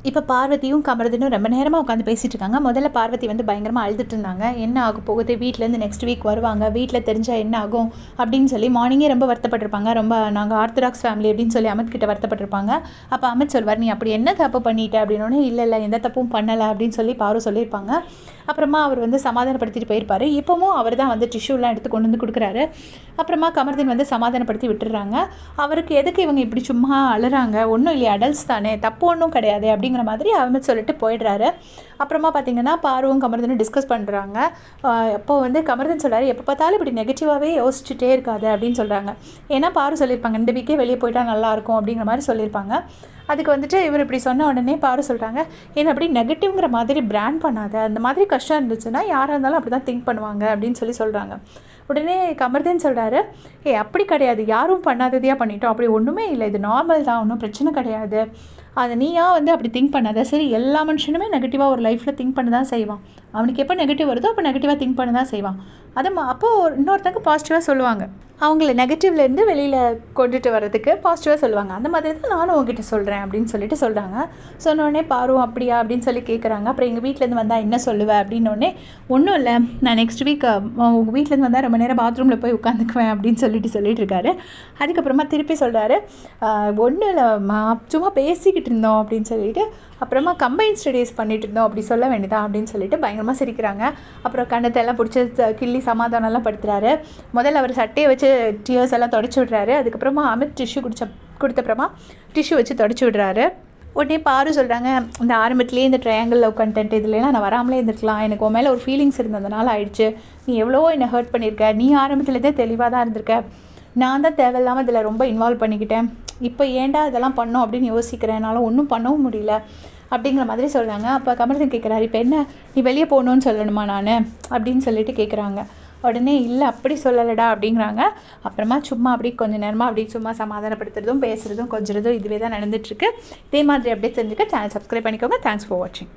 இப்போ பார்வதியும் கமருதனும் ரொம்ப நேரமாக உட்காந்து பேசிகிட்டு இருக்காங்க. முதல்ல பார்வதி வந்து பயங்கரமாக அழுதுட்டு இருந்தாங்க. என்ன ஆக போகுது, வீட்டிலேருந்து நெக்ஸ்ட் வீக் வருவாங்க, வீட்டில் தெரிஞ்சால் என்ன ஆகும் அப்படின்னு சொல்லி மார்னிங்கே ரொம்ப வருத்தப்பட்டிருப்பாங்க. ரொம்ப நாங்கள் ஆர்த்தடாக்ஸ் ஃபேமிலி அப்படின்னு சொல்லி அமித் கிட்ட வருத்தப்பட்டிருப்பாங்க. அப்போ அமித் சொல்வார், நீ அப்படி என்ன தப்பு பண்ணிட்ட அப்படின்னோடனே, இல்லை எந்த தப்பும் பண்ணலை அப்படின்னு சொல்லி பாரு சொல்லியிருப்பாங்க. அப்புறமா அவர் வந்து சமாதானப்படுத்திட்டு போயிருப்பார். இப்போவும் அவர் தான் வந்து டிஷ்யூலாம் எடுத்து கொண்டு வந்து கொடுக்குறாரு. அப்புறமா கமருதீன் வந்து சமாதானப்படுத்தி விட்டுடுறாங்க. அவருக்கு எதுக்கு இவங்க இப்படி சும்மா அழுறாங்க, ஒன்றும் இல்லையா, அடல்ட்ஸ் தானே, தப்பு ஒன்றும் கிடையாது அப்படிங்கிற மாதிரி அமித் சொல்லிட்டு போயிடுறாரு. அப்புறமா பார்த்தீங்கன்னா பாருவும் கமருதனும் டிஸ்கஸ் பண்ணுறாங்க. அப்போ வந்து கமருதன் சொல்கிறாரு, எப்போ பார்த்தாலும் இப்படி நெகட்டிவாகவே யோசிச்சுட்டே இருக்காது அப்படின்னு சொல்கிறாங்க. ஏன்னா பாரு சொல்லியிருப்பாங்க, இந்த வீக்கே வெளியே போயிட்டா நல்லாயிருக்கும் அப்படிங்கிற மாதிரி சொல்லியிருப்பாங்க. அதுக்கு வந்துட்டு இவர் இப்படி சொன்ன உடனே பாரு சொல்கிறாங்க, ஏன்னா அப்படி நெகட்டிவ்ங்கிற மாதிரி பிராண்ட் பண்ணாத, அந்த மாதிரி கஷ்டம் இருந்துச்சுன்னா யாராக இருந்தாலும் அப்படி தான் திங்க் பண்ணுவாங்க அப்படின்னு சொல்கிறாங்க. உடனே கமருதீன் சொல்கிறாரு, அப்படி கிடையாது, யாரும் பண்ணாததையாக பண்ணிட்டோம், அப்படி ஒன்றுமே இல்லை, இது நார்மல் தான், ஒன்றும் பிரச்சனை கிடையாது, அதை நீயா வந்து அப்படி திங்க் பண்ணாத. சரி, எல்லா மனுஷனுமே நெகட்டிவாக ஒரு லைஃப்பில் திங்க் பண்ண தான் செய்வான். அவனுக்கு எப்போ நெகட்டிவ் வருதோ அப்போ நெகட்டிவாக திங்க் பண்ண தான் செய்வான். அதை அப்போது இன்னொருத்தங்க பாசிட்டிவாக சொல்லுவாங்க, அவங்கள நெகட்டிவ்லேருந்து வெளியில் கொண்டுட்டு வர்றதுக்கு பாசிட்டிவாக சொல்லுவாங்க. அந்த மாதிரி தான் நானும் உங்ககிட்ட சொல்கிறேன் அப்படின்னு சொல்லிட்டு சொல்கிறாங்க. சொன்னோடனே பாரும் அப்படியா அப்படின்னு சொல்லி கேட்குறாங்க. அப்புறம் எங்கள் வீட்டிலேருந்து வந்தால் என்ன சொல்லுவேன் அப்படின்னோடனே, ஒன்றும் இல்லை, நான் நெக்ஸ்ட் வீக் உங்கள் வீட்டிலேருந்து வந்தால் ரொம்ப நேரம் பாத்ரூமில் போய் உட்காந்துக்குவேன் அப்படின்னு சொல்லிட்டு இருக்காரு. அதுக்கப்புறமா திருப்பி சொல்கிறாரு, ஒன்றும் இல்லை, சும்மா பேசிக்கிட்டு இருந்தோம் அப்படின்னு சொல்லிட்டு, அப்புறமா கம்பைன் ஸ்டடீஸ் பண்ணிட்டு இருந்தோம் அப்படி சொல்ல வேண்டியதா அப்படின்னு சொல்லிட்டு பயங்கரமாக சிரிக்கிறாங்க. அப்புறம் கண்ணத்தெல்லாம் பிடிச்சி கிள்ளி சமாதானம்லாம் படுத்துறாரு. முதல்ல அவர் சட்டையை வச்சு டியர்ஸ் எல்லாம் தொடச்சி விடுறாரு. அதுக்கப்புறமா அமித் டிஷ்யூ கொடுத்தப்புறமா டிஷ்யூ வச்சு தொடச்சி விடுறாரு. உடனே பாரு சொல்கிறாங்க, இந்த ஆரம்பத்துலேயே இந்த ட்ரையாங்கிள் லவ் கண்டென்ட் இதுலாம் நான் வராமலே இருந்திருக்கலாம், எனக்கு உன் மேலே ஒரு ஃபீலிங்ஸ் இருந்ததுனால ஆயிடுச்சு, நீ எவ்வளவோ என்னை ஹர்ட் பண்ணியிருக்க, நீ ஆரம்பத்துலேருந்தே தெளிவாக தான் இருந்திருக்க, நான் தான் தேவையில்லாமல் இதில் ரொம்ப இன்வால்வ் பண்ணிக்கிட்டேன், இப்போ ஏன்டா இதெல்லாம் பண்ணோம் அப்படின்னு யோசிக்கிறேன், என்னால் ஒன்றும் பண்ணவும் முடியல அப்படிங்கிற மாதிரி சொல்கிறாங்க. அப்போ கமருதீன் கேட்குறாரு, இப்போ என்ன நீ வெளியே போகணுன்னு சொல்லணுமா நான் அப்படின்னு சொல்லிட்டு கேட்குறாங்க. உடனே இல்லை அப்படி சொல்லலடா அப்படிங்கிறாங்க. அப்புறமா சும்மா அப்படி கொஞ்சம் நேரமாக அப்படி சும்மா சமாதானப்படுத்துறதும் பேசுகிறதும் கொஞ்சிறதும் இதுவே தான் நடந்துகிட்ருக்கு. இதே மாதிரி அப்படியே தெரிஞ்சுக்க சேனல் சப்ஸ்கிரைப் பண்ணிக்கோங்க. தேங்க்ஸ் ஃபார் வாட்சிங்.